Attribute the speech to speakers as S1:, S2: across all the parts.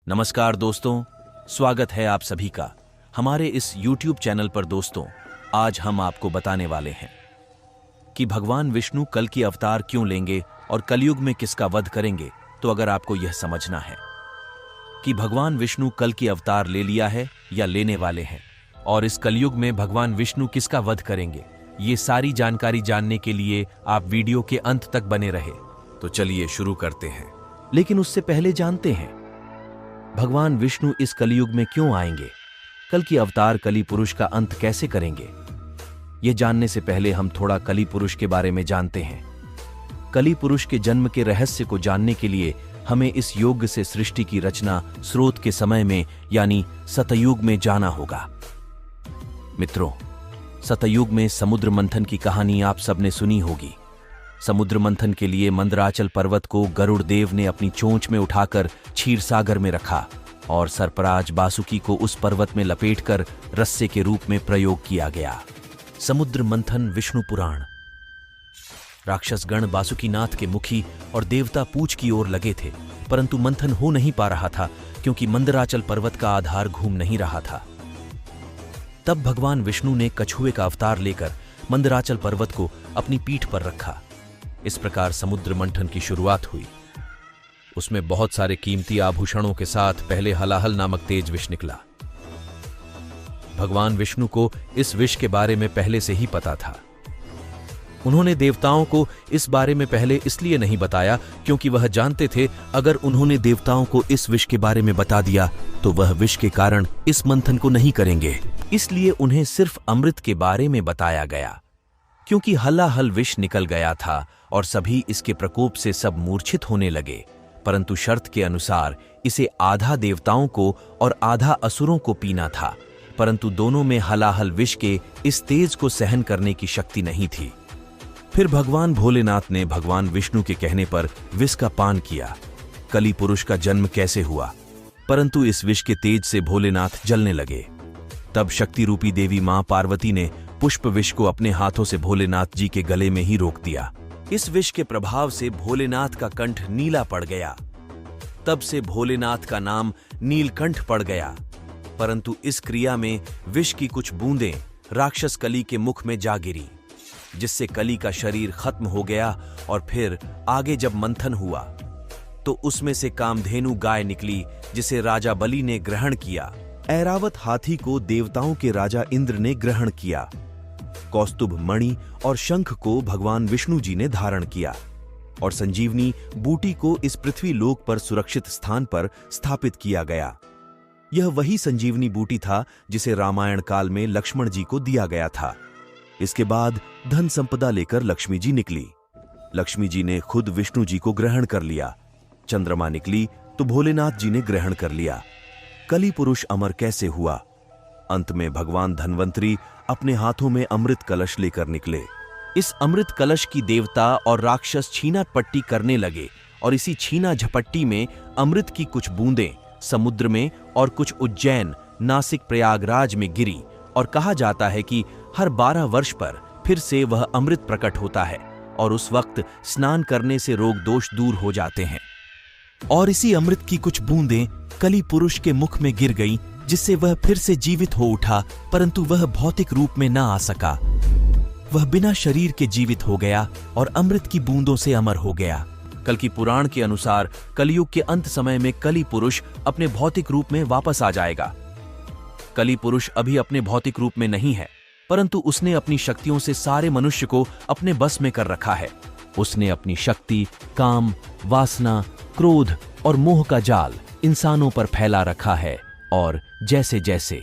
S1: नमस्कार दोस्तों, स्वागत है आप सभी का हमारे इस YouTube चैनल पर। दोस्तों, आज हम आपको बताने वाले हैं कि भगवान विष्णु कल की अवतार क्यों लेंगे और कलयुग में किसका वध करेंगे। तो अगर आपको यह समझना है कि भगवान विष्णु कल की अवतार ले लिया है या लेने वाले हैं और इस कलयुग में भगवान विष्णु किसका वध करेंगे, ये सारी जानकारी जानने के लिए आप वीडियो के अंत तक बने रहे। तो चलिए शुरू करते हैं। लेकिन उससे पहले जानते हैं भगवान विष्णु इस कलयुग में क्यों आएंगे, कल की अवतार कली पुरुष का अंत कैसे करेंगे। यह जानने से पहले हम थोड़ा कली पुरुष के बारे में जानते हैं। कली पुरुष के जन्म के रहस्य को जानने के लिए हमें इस योग से सृष्टि की रचना स्रोत के समय में यानी सतयुग में जाना होगा। मित्रों, सतयुग में समुद्र मंथन की कहानी आप सबने सुनी होगी। समुद्र मंथन के लिए मंदराचल पर्वत को गरुड़ देव ने अपनी चोंच में उठाकर क्षीर सागर में रखा और सर्पराज बासुकी को उस पर्वत में लपेटकर रस्से के रूप में प्रयोग किया गया। समुद्र मंथन विष्णु पुराण। राक्षसगण बासुकीनाथ के मुखी और देवता पूछ की ओर लगे थे, परंतु मंथन हो नहीं पा रहा था क्योंकि मंदराचल पर्वत का आधार घूम नहीं रहा था। तब भगवान विष्णु ने कछुए का अवतार लेकर मंदराचल पर्वत को अपनी पीठ पर रखा। इस प्रकार समुद्र मंथन की शुरुआत हुई। उसमें बहुत सारे कीमती आभूषणों के साथ पहले हलाहल नामक तेज विष निकला। भगवान विष्णु को इस विष के बारे में पहले से ही पता था। उन्होंने देवताओं को इस बारे में पहले इसलिए नहीं बताया क्योंकि वह जानते थे अगर उन्होंने देवताओं को इस विष के बारे में बता दिया तो वह विष के कारण इस मंथन को नहीं करेंगे। इसलिए उन्हें सिर्फ अमृत के बारे में बताया गया। क्योंकि हलाहल विष निकल गया था और सभी इसके प्रकोप से सब मूर्छित होने लगे, परंतु शर्त के अनुसार इसे आधा देवताओं को और आधा असुरों को पीना था, परंतु दोनों में हलाहल विष के इस तेज को सहन करने की शक्ति नहीं थी। फिर भगवान भोलेनाथ ने भगवान विष्णु के कहने पर विष का पान किया। कली पुरुष का जन्म कैसे हुआ, परंतु इस विष के तेज से भोलेनाथ जलने लगे। तब शक्ति रूपी देवी मां पार्वती ने पुष्प विष को अपने हाथों से भोलेनाथ जी के गले में ही रोक दिया। इस विष के प्रभाव से भोलेनाथ का कंठ नीला पड़ गया। तब से भोलेनाथ का नाम नीलकंठ पड़ गया। परंतु इस क्रिया में विष की कुछ बूंदें राक्षस कली के मुख में जा गिरी, जिससे कली का शरीर खत्म हो गया। और फिर आगे जब मंथन हुआ तो उसमें से कामधेनु गाय निकली, जिसे राजा बलि ने ग्रहण किया। ऐरावत हाथी को देवताओं के राजा इंद्र ने ग्रहण किया। कौस्तुभ मणि और शंख को भगवान विष्णु जी ने धारण किया और संजीवनी बूटी को इस पृथ्वी लोक पर सुरक्षित स्थान पर स्थापित किया गया। यह वही संजीवनी बूटी था जिसे रामायण काल में लक्ष्मण जी को दिया गया था। इसके बाद धन संपदा लेकर लक्ष्मी जी निकली। लक्ष्मी जी ने खुद विष्णु जी को ग्रहण कर लिया। चंद्रमा निकली तो भोलेनाथ जी ने ग्रहण कर लिया। कली पुरुष अमर कैसे हुआ? अंत में भगवान धन्वंतरी अपने हाथों में अमृत कलश लेकर निकले। इस अमृत कलश की देवता और राक्षस छीना पट्टी करने लगे और इसी छीना झपट्टी में अमृत की कुछ बूंदें समुद्र में और कुछ उज्जैन, नासिक, प्रयागराज में गिरी। और कहा जाता है कि हर 12 वर्ष पर फिर से वह अमृत प्रकट होता है और उस वक्त स्नान करने से रोग दोष दूर हो जाते हैं। और इसी अमृत की कुछ बूंदें कली पुरुष के मुख में गिर गई, जिससे वह फिर से जीवित हो उठा, परंतु वह भौतिक रूप में ना आ सका। वह बिना शरीर के जीवित हो गया और अमृत की बूंदों से अमर हो गया। कल की पुराण के अनुसार कलयुग के अंत समय में कली पुरुष अपने भौतिक रूप में वापस आ जाएगा। कली पुरुष अभी अपने भौतिक रूप में नहीं है, परंतु उसने अपनी शक्तियों से सारे मनुष्य को अपने बस में कर रखा है। उसने अपनी शक्ति, काम, वासना, क्रोध और मोह का जाल इंसानों पर फैला रखा है और जैसे जैसे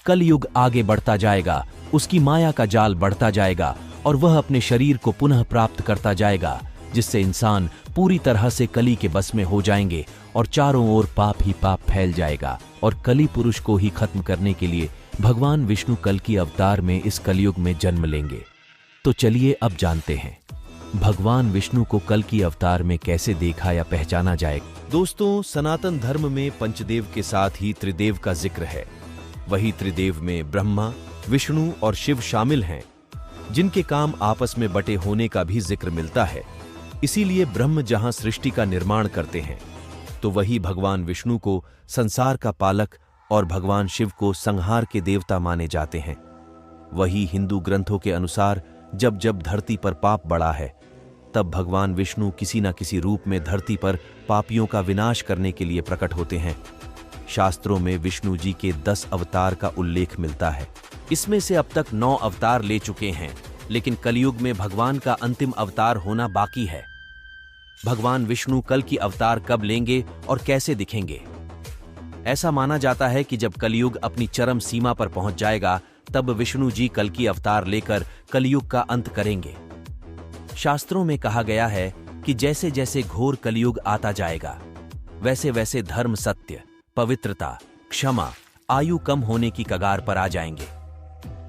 S1: कलयुग आगे बढ़ता जाएगा उसकी माया का जाल बढ़ता जाएगा और वह अपने शरीर को पुनः प्राप्त करता जाएगा, जिससे इंसान पूरी तरह से कली के बस में हो जाएंगे और चारों ओर पाप ही पाप फैल जाएगा। और कली पुरुष को ही खत्म करने के लिए भगवान विष्णु कल की अवतार में इस कलयुग में जन्म लेंगे। तो चलिए अब जानते हैं भगवान विष्णु को कल की अवतार में कैसे देखा या पहचाना जाए। दोस्तों, सनातन धर्म में पंचदेव के साथ ही त्रिदेव का जिक्र है। वही त्रिदेव में ब्रह्मा, विष्णु और शिव शामिल हैं, जिनके काम आपस में बटे होने का भी जिक्र मिलता है। इसीलिए ब्रह्म जहां सृष्टि का निर्माण करते हैं, तो वही भगवान विष्णु को संसार का पालक और भगवान शिव को संहार के देवता माने जाते हैं। वही हिंदू ग्रंथों के अनुसार जब जब धरती पर पाप बढ़ा है, तब भगवान विष्णु किसी न किसी रूप में धरती पर पापियों का विनाश करने के लिए प्रकट होते हैं। शास्त्रों में विष्णु जी के 10 अवतार का उल्लेख मिलता है। इसमें से अब तक 9 अवतार ले चुके हैं, लेकिन कलयुग में भगवान का अंतिम अवतार होना बाकी है। भगवान विष्णु कल की अवतार कब लेंगे और कैसे दिखेंगे? ऐसा माना जाता है कि जब कलयुग अपनी चरम सीमा पर पहुंच जाएगा, तब विष्णु जी कल की अवतार लेकर कलयुग का अंत करेंगे। शास्त्रों में कहा गया है कि जैसे जैसे घोर कलयुग आता जाएगा, वैसे वैसे धर्म, सत्य, पवित्रता, क्षमा, आयु कम होने की कगार पर आ जाएंगे।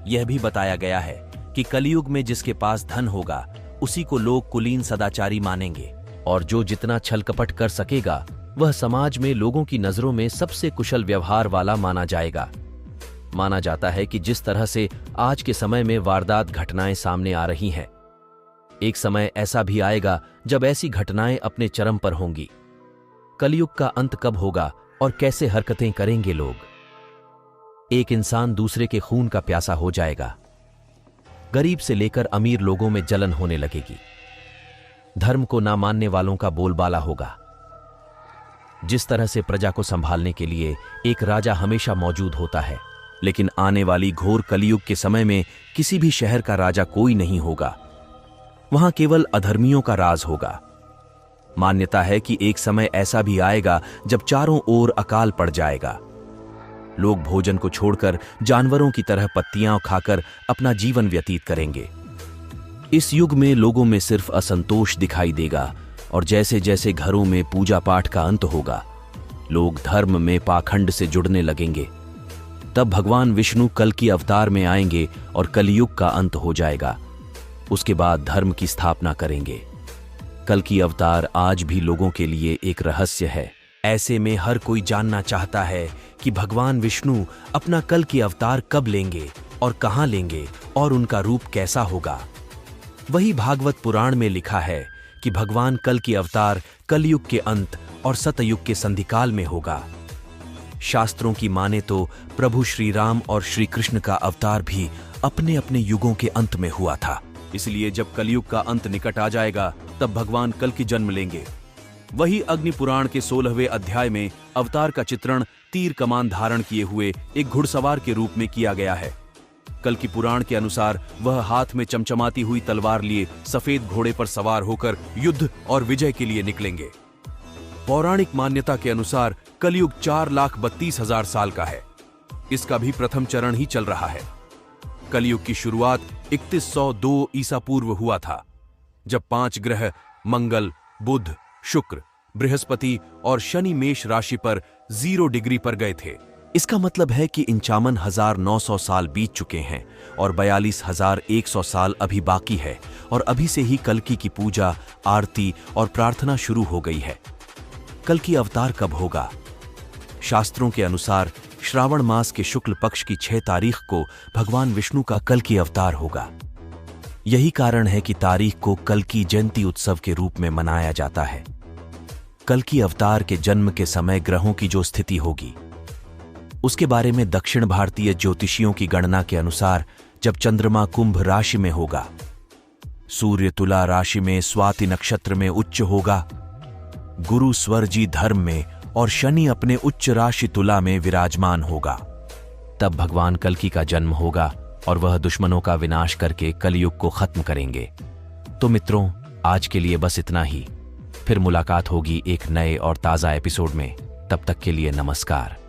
S1: यह भी बताया गया है कि कलयुग में जिसके पास धन होगा, उसी को लोग कुलीन सदाचारी मानेंगे, और जो जितना छल कपट कर सकेगा, वह समाज में लोगों की नजरों में सबसे कुशल व्यवहार वाला माना जाएगा। माना जाता है कि जिस तरह से आज के समय में वारदात घटनाएं सामने आ रही हैं, एक समय ऐसा भी आएगा जब ऐसी घटनाएं अपने चरम पर होंगी। कलयुग का अंत कब होगा और कैसे हरकतें करेंगे लोग? एक इंसान दूसरे के खून का प्यासा हो जाएगा। गरीब से लेकर अमीर लोगों में जलन होने लगेगी। धर्म को ना मानने वालों का बोलबाला होगा। जिस तरह से प्रजा को संभालने के लिए एक राजा हमेशा मौजूद होता है, लेकिन आने वाली घोर कलयुग के समय में किसी भी शहर का राजा कोई नहीं होगा। वहां केवल अधर्मियों का राज होगा। मान्यता है कि एक समय ऐसा भी आएगा जब चारों ओर अकाल पड़ जाएगा। लोग भोजन को छोड़कर जानवरों की तरह पत्तियां खाकर अपना जीवन व्यतीत करेंगे। इस युग में लोगों में सिर्फ असंतोष दिखाई देगा, और जैसे जैसे घरों में पूजा पाठ का अंत होगा, लोग धर्म में पाखंड से जुड़ने लगेंगे। तब भगवान विष्णु कल की अवतार में आएंगे और कलयुग का अंत हो जाएगा। उसके बाद धर्म की स्थापना करेंगे। कल की अवतार आज भी लोगों के लिए एक रहस्य है। ऐसे में हर कोई जानना चाहता है कि भगवान विष्णु अपना कल की अवतार कब लेंगे और कहां लेंगे, और उनका रूप कैसा होगा। वही भागवत पुराण में लिखा है कि भगवान कल की अवतार कलयुग के अंत और सतयुग के संधिकाल में होगा। शास्त्रों की माने तो प्रभु श्री राम और श्री कृष्ण का अवतार भी अपने अपने युगों के अंत में हुआ था। इसलिए जब कलयुग का अंत निकट आ जाएगा, तब भगवान कल की जन्म लेंगे। वही अग्नि पुराण के 16वें अध्याय में अवतार का चित्रण तीर कमान धारण किए हुए एक घुड़सवार के रूप में किया गया है। कल की पुराण के अनुसार वह हाथ में चमचमाती हुई तलवार लिए सफेद घोड़े पर सवार होकर युद्ध और विजय के लिए निकलेंगे। पौराणिक मान्यता के अनुसार कलयुग 4,32,000 साल का है। इसका भी प्रथम चरण ही चल रहा है। कलयुग की शुरुआत 3102 ईसा पूर्व हुआ था, जब 5 ग्रह मंगल, बुध, शुक्र, बृहस्पति और शनि मेष राशि पर 0 डिग्री पर गए थे। इसका मतलब है कि 51,900 साल बीत चुके हैं और 42,100 साल अभी बाकी है, और अभी से ही कल्कि की पूजा, आरती और प्रार्थना शुरू हो गई है। कल की अवतार कब होगा? शास्त्रों के अनुसार श्रावण मास के शुक्ल पक्ष की 6 तारीख को भगवान विष्णु का कल की अवतार होगा। यही कारण है कि तारीख को कल की जयंती उत्सव के रूप में मनाया जाता है। कल की अवतार के जन्म के समय ग्रहों की जो स्थिति होगी, उसके बारे में दक्षिण भारतीय ज्योतिषियों की गणना के अनुसार जब चंद्रमा कुंभ राशि में होगा, सूर्य तुला राशि में स्वाति नक्षत्र में उच्च होगा, गुरु स्वरजी धर्म में और शनि अपने उच्च राशि तुला में विराजमान होगा, तब भगवान कल्कि का जन्म होगा और वह दुश्मनों का विनाश करके कलयुग को खत्म करेंगे। तो मित्रों, आज के लिए बस इतना ही। फिर मुलाकात होगी एक नए और ताजा एपिसोड में। तब तक के लिए नमस्कार।